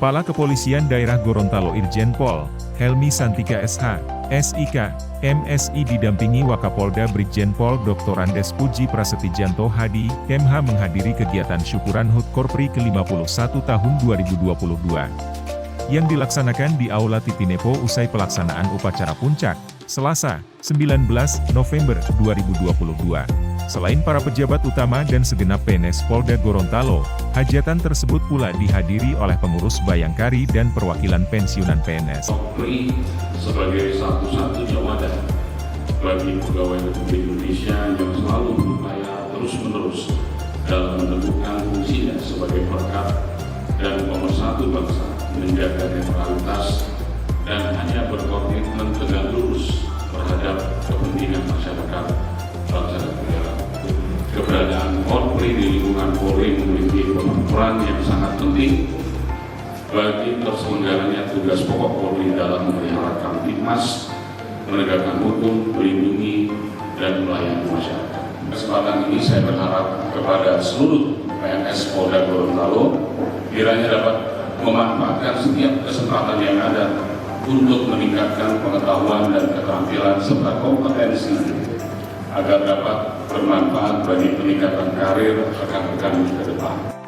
Kepala Kepolisian Daerah Gorontalo Irjen Pol Helmi Santika SH, SIK, MSI didampingi Wakapolda Brigjen Pol Dr. Andes Puji Prasetyanto Hadi, Kemha menghadiri kegiatan syukuran HUT Korpri ke-51 tahun 2022 yang dilaksanakan di Aula Titinepo usai pelaksanaan upacara puncak, Selasa, 19 November 2022. Selain para pejabat utama dan segenap PNS Polda Gorontalo, hajatan tersebut pula dihadiri oleh pengurus Bayangkari dan perwakilan pensiunan PNS. Korpri sebagai satu-satunya wadah bagi pegawai Republik Indonesia yang selalu berupaya terus-menerus dalam menentukan fungsinya sebagai perekat dan pemersatu bangsa, menjaga netralitas dan hanya berkomitmen tegak lurus terhadap kepentingan masyarakat bangsa dan negara. Keberadaan Korpri di lingkungan Polri memiliki peran yang sangat penting bagi terselenggaranya tugas pokok Polri dalam memelihara Kamtibmas, menegakkan hukum, melindungi, dan melayani masyarakat. Kesempatan ini saya berharap kepada seluruh PNS Polda Gorontalo kiranya dapat memanfaatkan setiap kesempatan yang ada untuk meningkatkan pengetahuan dan keterampilan serta kompetensi agar dapat bermanfaat bagi peningkatan karir rekan-rekan ke depan.